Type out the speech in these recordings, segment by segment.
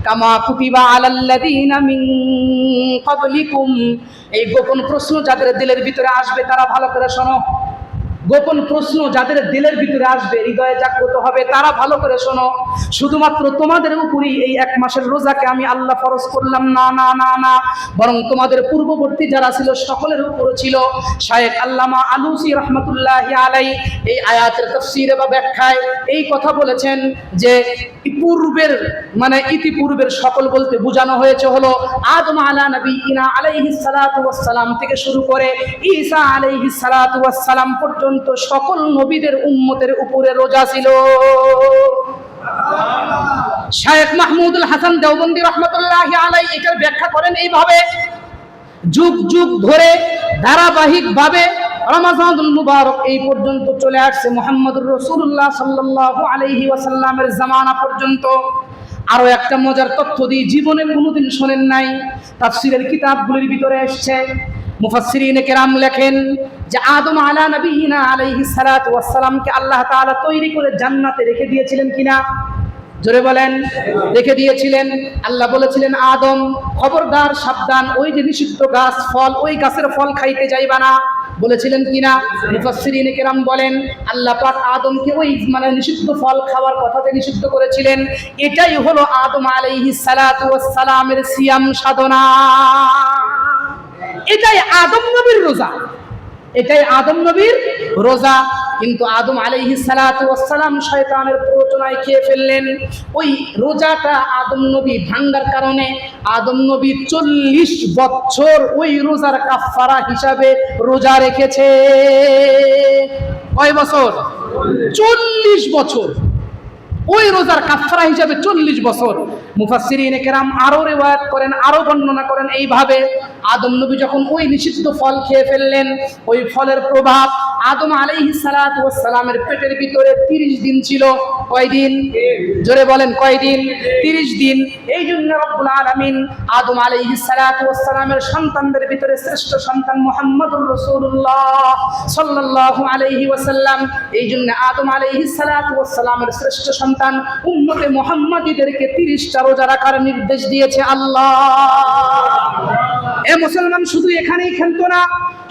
কামা কুতিবা আলাল্লাযীনা মিন ক্বাবলিকুম। এই গোপন প্রশ্ন যাদের দিলের ভিতরে আসবে তারা ভালো করে শোনো। গোপন প্রশ্ন যাদের দিলের ভিতরে আসবে, হৃদয়ে জাগ্রত হবে, তারা ভালো করে শোনো। শুধুমাত্র তোমাদের উপরই এই এক মাসের রোজাকে আমি আল্লাহ ফরজ করলাম না, না, না, না, বরং তোমাদের পূর্ববর্তী যারা ছিল সকলের উপরে ছিল। শায়েখ আল্লামা আলুসি রহমতুল্লাহি আলাইহি এই আয়াতের তাফসীরে বা ব্যাখ্যায় এই কথা বলেছেন যে পূর্বের মানে ইতিপূর্বের সকল বলতে বোঝানো হয়েছে হলো আদম আলা নবিয়িনা আলাইহিস সালাতু ওয়াস সালাম থেকে শুরু করে ঈসা আলাইহিস সালাতু ওয়াস সালাম পর্যন্ত সকল নবীদের উম্মতের উপরে রোজা ছিল। শায়েখ মাহমুদুল হাসান দেওবন্দি রহমতুল্লাহি আলাইহি এটার ব্যাখ্যা করেন এইভাবে, যুগ যুগ ধরে ধারাবাহিকভাবে রমজানুল মুবারক এই পর্যন্ত চলে আসছে মুহাম্মদুর রাসূলুল্লাহ সাল্লাল্লাহু আলাইহি ওয়াসাল্লামের জামানা পর্যন্ত। আরো একটা মজার তথ্য দিই, জীবনে কোনোদিন শোনেন নাই, তাফসীরের কিতাবগুলির ভিতরে এসেছে। মুফাসসিরিনে কেরাম লেখেন যে আদম আলা নবিয়িনা আলাইহিস সালাতু ওয়াস সালামকে আল্লাহ তাআলা তৈরি করে জান্নাতে রেখে দিয়েছিলেন কিনা? জোরে বলেন, রেখে দিয়েছিলেন। আল্লাহ বলেছিলেন আদম খবরদার সাবধান, ওই যে নিষিদ্ধ গাছ ফল, ওই গাছের ফল খাইতে যাইবা না, বলেছিলেন কিনা? মুফাসসিরিনে কেরাম বলেন আল্লাহ পাক আদমকে ওই মানে নিষিদ্ধ ফল খাওয়ার কথাতে নিষিদ্ধ করেছিলেন। এটাই হলো আদম আলাইহিস সালাতু ওয়াস সালামের সিয়াম সাধনা। এটাই আদম নবীর রোজা, এটাই আদম নবীর রোজা। কিন্তু আদম আলাইহিস সালাতু ওয়াস সালাম শয়তানের প্ররোচনায় খেয়ে ফেললেন। ওই রোজাটা আদম নবী ভাঙ্গার কারণে আদম নবী 40 বছর ওই রোজার কাফারা হিসাবে রোজা রেখেছে। কয় বছর? 40 বছর ওই রোজার কাফারা হিসাবে 40 বছর। মুফাসসিরিনে কেরাম আরো রিওয়ায়াত করেন, আরো বর্ণনা করেন এইভাবে, আদম নবী যখন ওই নিষিদ্ধ ফল খেয়ে ফেললেন, ওই ফলের প্রভাব আদম আলাইহিস সালাতু ওয়াস সালামের পেটের ভিতরে 30 দিন ছিল। কয় দিন? জোরে বলেন কয় দিন? 30 দিন। এই জন্য রব্বুল আলামিন আদম আলাইহিস সালাতু ওয়াস সালামের সন্তানদের ভিতরে শ্রেষ্ঠ সন্তান মুহাম্মদুর রাসূলুল্লাহ সাল্লাল্লাহু আলাইহি ওয়াসাল্লাম, এই জন্য আদম আলাইহিস সালাতু ওয়াস সালামের শ্রেষ্ঠ সন্তান উম্মতে মুহাম্মাদীদেরকে 30টা রোজা রাখার নির্দেশ দিয়েছে আল্লাহ। এ মুসলমান শুধু এখানেই খেলতো না,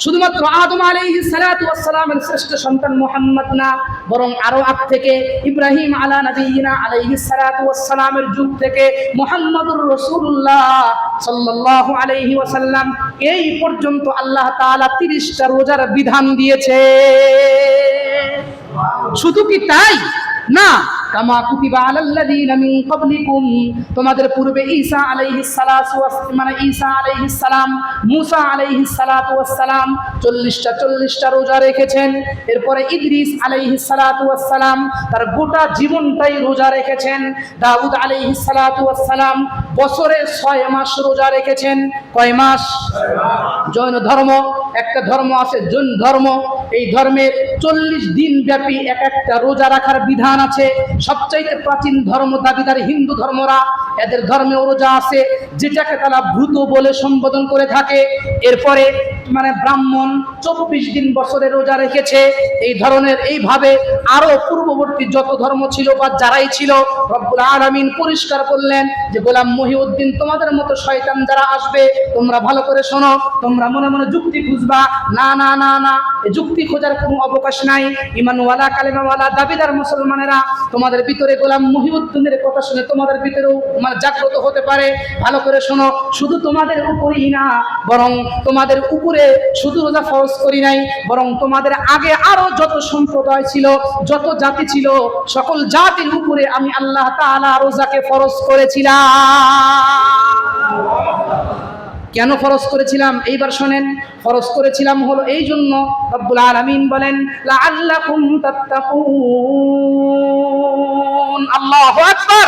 শুধুমাত্র আদম আলাইহিস সালাতু ওয়াস সালামের শ্রেষ্ঠ সন্তান মুহাম্মদ না, বরং আরো আগ থেকে ইব্রাহিম আলা নবিয়িনা আলাইহিস সালাতু ওয়াস সালামের যুগ থেকে মুহাম্মদুর রাসূলুল্লাহ সাল্লাল্লাহু আলাইহি ওয়াসাল্লাম এই পর্যন্ত আল্লাহ তাআলা 30টা রোজার বিধান দিয়েছে। শুধু কি তাই না, কামা কুতিবা আলাল্লাযীনা মিন ক্বাবলিকুম, তোমাদের পূর্বে ঈসা আলাইহিস সালাতু ওয়াস মানে ঈসা আলাইহিস সালাম, মুসা আলাইহিস সালাতু ওয়াস সালাম 40টা রোজা রেখেছেন। এরপরে ইদ্রিস আলাইহিস সালাতু ওয়াস সালাম তার গোটা জীবনটাই রোজা রেখেছেন। দাউদ আলাইহিস সালাতু ওয়াস সালাম বছরে 6 মাস রোজা রেখেছেন। কয় মাস? জৈন ধর্ম একটা ধর্ম আছে জৈন ধর্ম, এই ধর্মের 40 দিন ব্যাপী এক একটা রোজা রাখার বিধান আছে। সবচাইতে প্রাচীন ধর্ম দাবিদার হিন্দু ধর্মরা, এদের ধর্মে রোজা আছে যেটাকে তারা ব্রত বলে সম্বোধন করে থাকে। এরপরে মানে ব্রাহ্মণ 24 দিন বছরে রোজা রেখেছে। এই ধরনের এইভাবে আরো পূর্ববর্তী যত ধর্ম ছিল বা যারাই ছিল, রব্বুল আলামিন পরিষ্কার করলেন যে গোলাম মহিউদ্দিন তোমাদের মতো শয়তান যারা আসবে তোমরা ভালো করে শোনো, তোমরা মনে মনে যুক্তি খুঁজবা না, না, না, না, যুক্তি খোঁজার কোনো অবকাশ নাই। ঈমানওয়ালা কালেমাওয়ালা দাবিদার মুসলমানেরা তোমাদের ভিতরে গোলাম মহিউদ্দিনের কথা শুনে তোমাদের ভিতরেও মানে জাগ্রত হতে পারে। ভালো করে শোনো, শুধু তোমাদের উপরেই না, বরং তোমাদের উপরে শুধু রোজা ফরজ করি নাই, বরং তোমাদের আগে আরো যত সম্প্রদায় ছিল, যত জাতি ছিল, সকল জাতির উপরে আমি আল্লাহ তাআলা রোজাকে ফরজ করেছিলাম। কেন ফরজ করেছিলাম এইবার শোনেন। ফরজ করেছিলাম হলো এই জন্য, রব্বুল আলামিন বলেন লাআল্লাকুম তাত্তাকুন, আল্লাহু আকবার,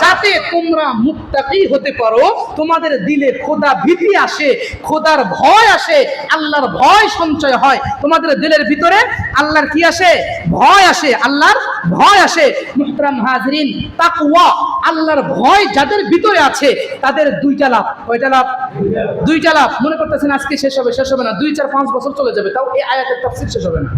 যাতে তোমরা মুত্তাকি হতে পারো, তোমাদের দিলে খোদা ভীতি আসে, খোদার ভয় আসে, আল্লাহর ভয় সঞ্চয় হয় তোমাদের দিলের ভিতরে। আল্লাহর কি আসে? ভয় আসে, আল্লাহর ভয় আসে। মুহতারাম হাজিরিন, তাকওয়া আল্লাহর ভয় যাদের ভিতরে আছে তাদের 2টা লাভ। কয়টা লাভ? 2টা লাভ। মনে করতেছেন আজকে শেষ হবে, শেষ হবে না, 2, 4, 5 বছর চলে যাবে, তাও এই আয়াতের তাফসীর শেষ হবে না।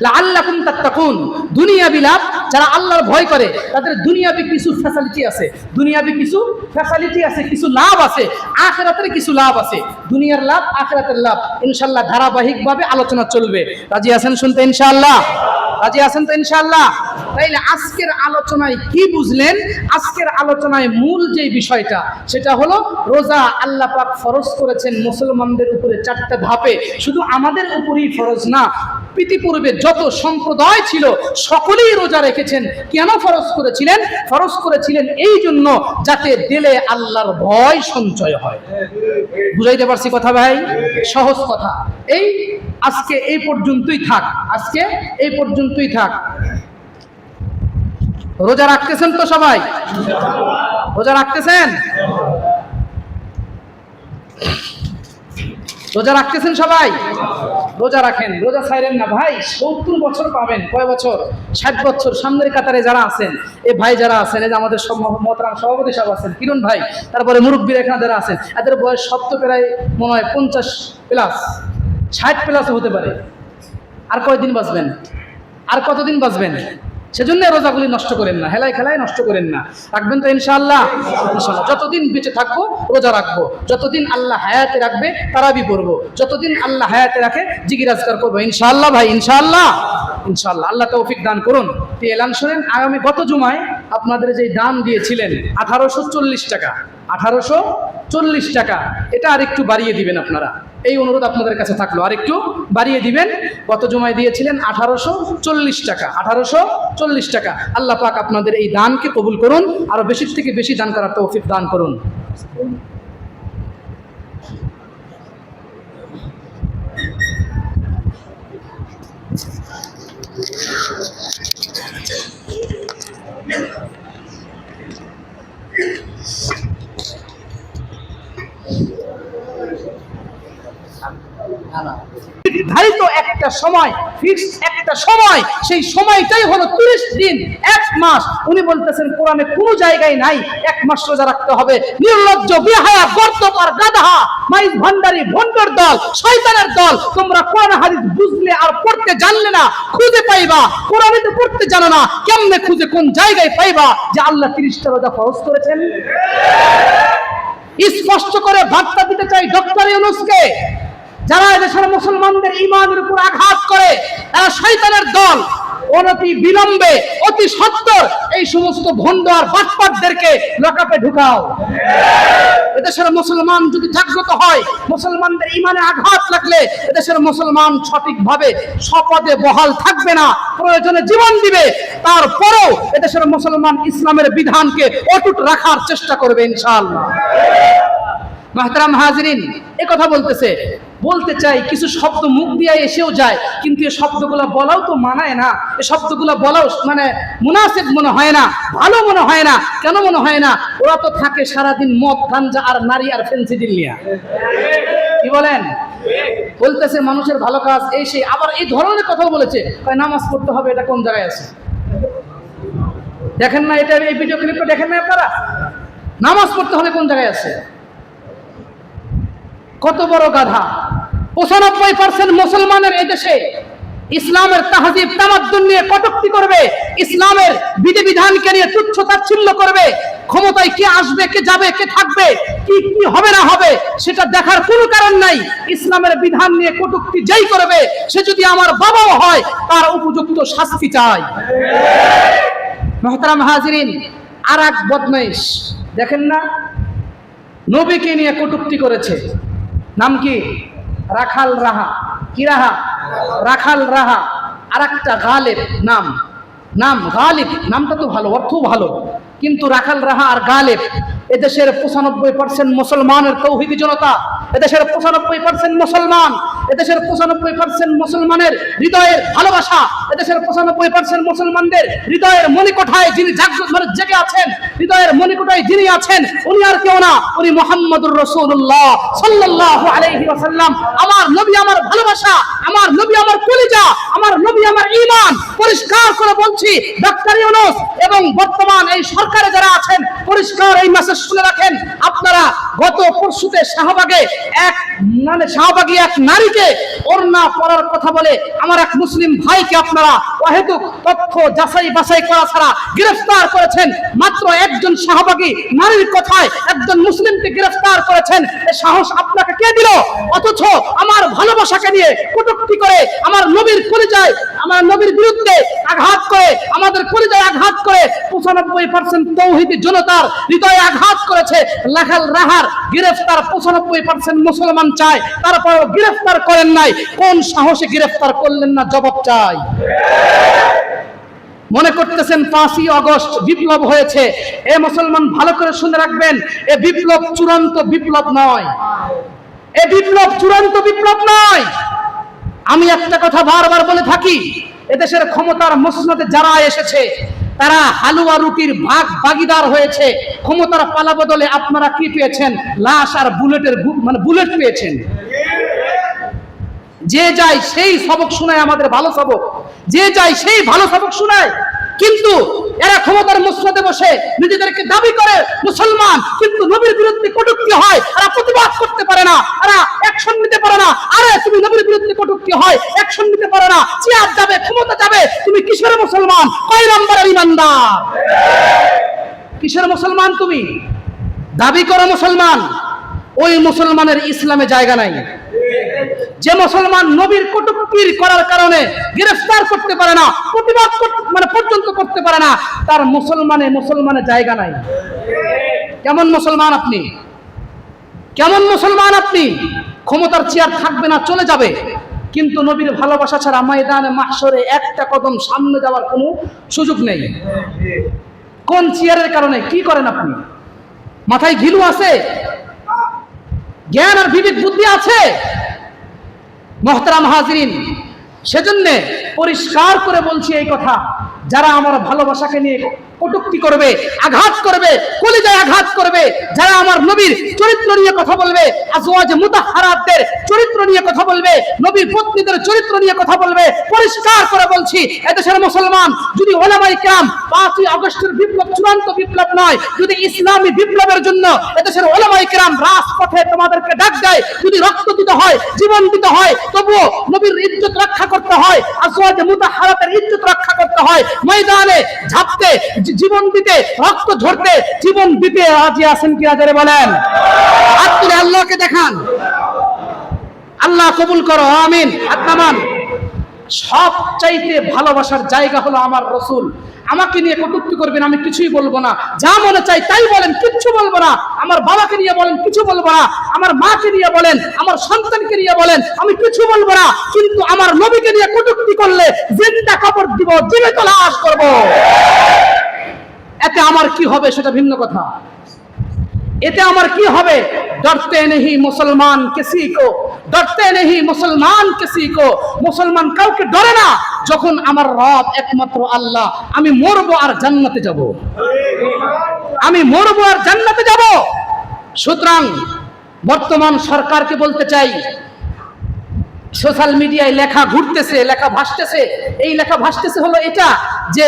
লাআল্লাকুম তাত্তাকুন, দুনিয়াবি লাভ। যারা আল্লাহর ভয় করে তাদের দুনিয়াবি কিছু ফ্যাসিলিটি আছে, দুনিয়াবি কিছু ফ্যাসিলিটি আছে, কিছু লাভ আছে, আখিরাতের কিছু লাভ আছে। দুনিয়ার লাভ, আখিরাতের লাভ ইনশাআল্লাহ ধারাবাহিকভাবে আলোচনা চলবে। রাজি আছেন শুনতে ইনশাআল্লাহ? রাজি আছেন তো ইনশাআল্লাহ? তাইলে আজকের আলোচনায় কি বুঝলেন? আজকের আলোচনায় মূল যে বিষয়টা সেটা হলো রোজা আল্লাহ পাক ফরজ করেছেন মুসলমানদের উপরে 4টা ধাপে। শুধু আমাদের উপরই ফরজ না, পৃথিবীপূর্বে যত সম্প্রদায় ছিল সকলেই রোজা রেখেছেন। কেন ফরজ করেছিলেন? ফরজ করেছিলেন এই জন্য যাতে দিলে আল্লাহর ভয় সঞ্চয় হয়। বুঝাইতে পারছি কথা ভাই? সহজ কথা। এই আজকে এই পর্যন্তই থাক, আজকে এই পর্যন্তই থাক। রোজা রাখতেছেন তো সবাই? রোজা রাখতেছেন? রোজা রাখতেছেন সবাই? রোজা রাখেন, রোজা ছাইরেন না ভাই। 70 বছর পাবেন, কয় বছর? 60 বছর। সামনের কাতারে যারা আছেন, এই ভাই যারা আছেন, এই যে আমাদের মহতারাম সভাপতি সাহেব আছেন, কিরণ ভাই, তারপরে মুরব্বীরা এখানে যারা আছেন, এদের বয়স সব তো প্রায় মনে হয় 50 প্লাস, 60 প্লাসও হতে পারে। আর কয়দিন বাঁচবেন? আর কতদিন বাঁচবেন? সেজন্য রোজাগুলি নষ্ট করেন না, হেলায় খেলায় নষ্ট করেন না। রাখবেন তো ইনশাআল্লাহ? ইনশাআল্লাহ। যতদিন বেঁচে থাকবো রোজা রাখবো, যতদিন আল্লাহ হায়াতে রাখবে তারাবি পড়বো, যতদিন আল্লাহ হায়াতে রাখে জিকির আজকার করবো ইনশাআল্লাহ ভাই, ইনশাআল্লাহ। ইনশাআল্লাহ আল্লাহ তৌফিক দান করুন। তো এলান শোনেন, আগামী গত জুমায় আপনাদের যে দান দিয়েছিলেন 1840 টাকা, 1840 টাকা, এটা আর একটু বাড়িয়ে দিবেন আপনারা। এই অনুরোধ আপনাদের কাছে থাকলো, আর একটু বাড়িয়ে দিবেন। গত জুমায় দিয়েছিলেন 1840 টাকা, 1840 টাকা। আল্লাহ পাক আপনাদের এই দানকে কবুল করুন, আরো বেশি থেকে বেশি দান করার তৌফিক দান করুন। নির্ধারিত একটা সময়, ফিক্সড একটা সময়, সেই সময়টাই হলো 30 দিন, 1 মাস। উনি বলতেছেন কোরআনে কোনো জায়গায় নাই 1 মাস রোজা রাখতে হবে। নির্লজ্জ, বেহায়া, গর্দপার, গাধা, মাইজ ভান্ডারি, ভণ্ডর দল, শয়তানের দল, তোমরা কোরআন হাদিস বুঝলে আর পড়তে জানলে না, খুঁজে পাইবা। কোরআনে তো পড়তে জানো না, কেমনে খুঁজে কোন জায়গায় পাইবা যে আল্লাহ 30টা রোজা ফরজ করেছেন? স্পষ্ট করে বার্তা দিতে চাই ডক্টর ইউনূসকে, যারা এদেশের মুসলমানদের ঈমানের উপর আঘাত করে, তারা শয়তানের দল। অনতি বিলম্বে, অতি সত্বর এই সমস্ত ভণ্ড আর বাটপারদেরকে লকআপে ঢুকাও। এদেশের মুসলমান যদি জাগ্রত হয়, মুসলমানদের ঈমানে আঘাত লাগলে এদেশের মুসলমান সঠিকভাবে সপদে বহাল থাকবে না, প্রয়োজনে জীবন দিবে। তারপরেও এদেশের মুসলমান ইসলামের বিধানকে অটুট রাখার চেষ্টা করবে ইনশাআল্লাহ। মুহতারাম হাজিরিন, এই কথা বলতে চাই, কিছু শব্দ মুখ দিয়ে এসেও যায়, কিন্তু এই শব্দগুলো বলাও তো মানায় না। এই শব্দগুলো বলাও মানে মুনাসিব মনে হয় না, ভালো মনে হয় না। কেন মনে হয় না? ওরা তো থাকে সারাদিন মদ, গাঞ্জা আর নারী আর ফেন্সিডিল নিয়ে। কি বলেন? বলতেছে মানুষের ভালো কাজ এই সেই, আবার এই ধরনের কথাও বলেছে, নামাজ পড়তে হবে। এটা কোন জায়গায় আছে? দেখেন না এটা? এই ভিডিও ক্লিপটা দেখেন না আপনারা? নামাজ পড়তে হলে কোন জায়গায় আছে? কত বড় গাধা! 95% মুসলমানের এদেশে ইসলামের তাহজিব তামাদ্দুন নিয়ে কটূক্তি করবে, ইসলামের বিধিবিধানকে নিয়ে তুচ্ছ তাচ্ছিল্য করবে। ক্ষমতায় কে আসবে, কে যাবে, কে থাকবে, কি কি হবে না হবে সেটা দেখার কোনো কারণ নাই। ইসলামের বিধান নিয়ে কটূক্তি যেই করবে, সে যদি আমার বাবাও হয়, তার উপযুক্ত শাস্তি চাই। মুহতারাম হাজিরিন, আর এক বদমাইশ দেখেন না, নবীকে নিয়ে কটূক্তি করেছে। নাম কি? রাখাল রাহা। কি রাহা? রাখাল রাহা। আর একটা গালেব নাম গালিব। নামটা তো ভালো, অর্থও ভালো, কিন্তু রাখাল রাহা আর গালেব, এদেশের 95% মুসলমানের তৌহিদি জনতা, এদেশের 95% মুসলমান, এদেশের 95% মুসলমানের হৃদয়ের ভালোবাসা, এদেশের 95% মুসলমানদের হৃদয়ের মণিকোঠায় যিনি জাগ্রত জেগে আছেন, হৃদয়ের মণিকোঠায় যিনি আছেন, উনি আর কেউ না, উনি মুহাম্মদুর রাসূলুল্লাহ সাল্লাল্লাহু আলাইহি ওয়াসাল্লাম। আমার নবী আমার ভালোবাসা, আমার নবী আমার কলিজা, আমার নবী আমার ঈমান। পরিষ্কার করে বলছি, ডক্টর ইউনূস এবং বর্তমান এই সরকারে যারা আছেন, পরিষ্কার এই মেসেজ শুনে রাখেন। আপনারা গত পরশুতে শাহবাগে শাহবাগী এক নারীকে ওড়না পরার কথা বলে আমার এক মুসলিম ভাইকে আপনারা অহেতুক তথ্য যাচাই বাছাই করা ছাড়া গ্রেফতার করেছেন। মাত্র একজন শাহবাগী নারীর কথায় একজন মুসলিমকে গ্রেফতার করেছেন। এই সাহস আপনাকে কে দিল? অথচ আমার ভালোবাসাকে নিয়ে কটূক্তি করে আমার নবীর কলিজায়, আমার নবীর বিরুদ্ধে আঘাত করে, আমাদের কলিজায় আঘাত করে 95% তৌহিদি জনতার হৃদয়ে আঘাত করেছে। লাখাল রাহার গ্রেফতার 95% মুসলমান চায়, তারপরেও গ্রেফতার করেন নাই। কোন সাহসে গ্রেফতার করলেন না? জবাব চাই। মনে করতেছেন 5ই আগস্ট বিপ্লব হয়েছে। এ মুসলমান ভালো করে শুনে রাখবেন, এ বিপ্লব চূড়ান্ত বিপ্লব নয়। এ বিপ্লব চূড়ান্ত বিপ্লব নয়। আমি একটা কথা বারবার বলে থাকি, এদেশের ক্ষমতার মসনদে যারা এসেছে তারা হালুয়া রুটির ভাগীদার হয়েছে। ক্ষমতার পালা বদলে আপনারা কি পেয়েছেন? লাশ আর বুলেট পেয়েছেন। যে যায় সেই সবক শোনায়, আমাদের ভালো সবক। যে যায় সেই ভালো সবক শোনায়। কিন্তু এরা ক্ষমতার মসনদে বসে নিজেদেরকে দাবি করে মুসলমান, কিন্তু নবীর বিরুদ্ধে কটূক্তি হয় এরা প্রতিবাদ করতে পারে না, এরা অ্যাকশন নিতে পারে না। আরে তুমি নবীর বিরুদ্ধে কটূক্তি হয়, অ্যাকশন নিতে পারে না, চেয়ার যাবে, ক্ষমতা যাবে, তুমি কিসের মুসলমান? কয় নম্বরের ইমানদার? কিসের মুসলমান তুমি? দাবি করো মুসলমান, ওই মুসলমানের ইসলামে জায়গা নাই। যে মুসলমান নবীর কটূক্তি করার কারণে গ্রেফতার করতে পারে না, প্রতিবাদ পর্যন্ত করতে পারে না, তার মুসলমানের জায়গা নাই। কেমন মুসলমান আপনি? কেমন মুসলমান আপনি? ক্ষমতার চেয়ার থাকবে না, চলে যাবে, কিন্তু নবীর ভালোবাসা ছাড়া ময়দানে মাহশরে একটা কদম সামনে যাওয়ার কোনো সুযোগ নেই। কোন চেয়ারের কারণে? কি করেন আপনি? মাথায় ঘিলু আছে? জ্ঞান আর বিবেক বুদ্ধি আছে? মোহতারাম হাজিরিন, সেজন্য পরিষ্কার করে বলছি এই কথা, যারা আমার ভালোবাসাকে নিয়ে কটূক্তি করবে, আঘাত করবে, কলিজায় আঘাত করবে, যারা আমার নবীর চরিত্র নিয়ে কথা বলবে, আজওয়াজে মুতাহহারাতদের চরিত্র নিয়ে কথা বলবে, নবীর পত্নীদের চরিত্র নিয়ে কথা বলবে, পরিষ্কার করে বলছি, এদেশের মুসলমান যদি ওলামায়ে কেরাম 5ই আগস্টের বিপ্লব চূড়ান্ত বিপ্লব নয়, যদি ইসলামী বিপ্লবের জন্য এদেশের ওলামায়ে কেরাম রাজপথে তোমাদেরকে ডাক দেয়, যদি রক্ত দিতে হয়, জীবন দিতে হয়, তবুও নবীর ইজ্জত রক্ষা করতে হয়, আজওয়াজে মুতাহহারাতের ইজ্জত রক্ষা করতে হয়, ময়দানে ঝাঁপতে, জীবন দিতে, রক্ত ঝরতে, জীবন দিতে রাজি আছেন কি? রাজারে বলেন, হাত তুলে আল্লাহকে দেখান। আল্লাহ কবুল করো, আমিন। হাত নামান। সবচাইতে ভালোবাসার জায়গা হলো আমার রাসূল। আমাকে নিয়ে কটূক্তি করবেন, আমি কিছুই বলবো না। যা মনে চাই তাই বলেন, কিচ্ছু বলবো না। আমার বাবাকে নিয়ে বলেন, কিছু বলবো না। আমার মাকে নিয়ে বলেন, আমার সন্তানকে নিয়ে বলেন, আমি কিছু বলবো না। কিন্তু আমার নবীকে নিয়ে কটূক্তি করলে জিন্দা কবর দিব, জীবিত লাশ করব। এতে আমার কি হবে সেটা ভিন্ন কথা। এতে আমার কি হবে? ডরতে নেহি মুসলমান কিসি কো, ডরতে নেহি মুসলমান কিসি কো। মুসলমান কাউকে ডরে না। যখন আমার রব একমাত্র আল্লাহ, আমি মরবো আর জান্নাতে যাব, আমি মরবো আর জান্নাতে যাব। সুতরাং বর্তমান সরকারকে বলতে চাই, সোশ্যাল মিডিয়ায় লেখা ঘুরতেছে, লেখা ভাসতেছে। এই লেখা ভাসতেছে হলো এটা যে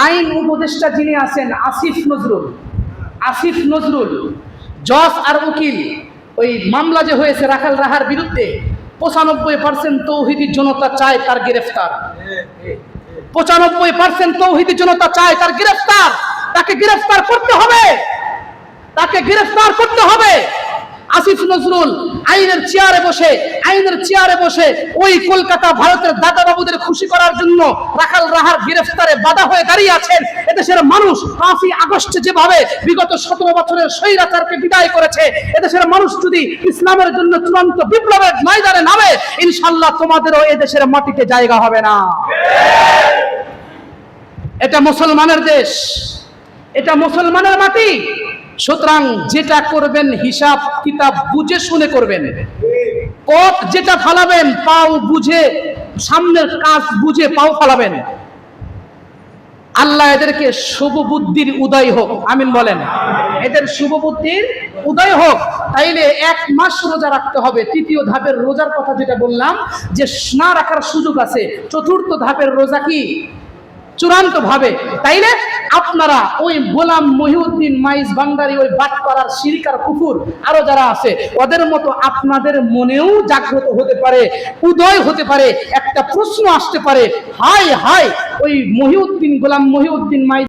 আইন উপদেষ্টা যিনি আছেন আসিফ নজরুল, জজ আর উকিল, ওই মামলা যে হয়েছে রাখাল রাহার বিরুদ্ধে, 95% তৌহিদি জনতা চায় তার গ্রেফতার। 95% তৌহিদি জনতা চায় তার গ্রেফতার। তাকে গ্রেফতার করতে হবে, তাকে গ্রেফতার করতে হবে। আসিফ নজরুল আইনের চেয়ারে বসে ওই কলকাতা ভারতের দাদা বাবুদের খুশি করার জন্য রাখাল রাহার গ্রেফতারে বাধা হয়ে দাঁড়িয়ে আছেন। এদেশের মানুষ 5ই আগস্টে যেভাবে বিগত 17 বছরের স্বৈরাচারকে বিদায় করেছে, এদেশের মানুষ যদি ইসলামের জন্য চূড়ান্ত বিপ্লবের ময়দানে নামে, ইনশাআল্লাহ তোমাদেরও এদেশের মাটিতে জায়গা হবে না। এটা মুসলমানের দেশ, এটা মুসলমানের মাটি। সুতরাং যেটা করবেন হিসাব কিতাব বুঝে শুনে করবেন। পথ যেটা ফালাবেন পাও বুঝে, সামনের কাজ বুঝে পাও ফালাবেন। আল্লাহ এদেরকে শুভ বুদ্ধির উদয় হোক, আমিন বলেন। এদের শুভ বুদ্ধির উদয় হোক। তাইলে 1 মাস রোজা রাখতে হবে। 3য় ধাপের রোজার কথা যেটা বললাম যে না রাখার সুযোগ আছে। 4র্থ ধাপের রোজা কি? চূড়ান্ত ভাবে। তাইলে আপনারা ওই গোলাম মহিউদ্দিন মাইজ ভান্ডারী, ওই বাটপাড়ার শিরকার কুকুর আরো যারা আছে, ওদের মতো আপনাদের মনেও জাগ্রত হতে পারে, উদয় হতে পারে, একটা প্রশ্ন আসতে পারে, হায় হায় ওই গোলাম মহিউদ্দিন মাইজ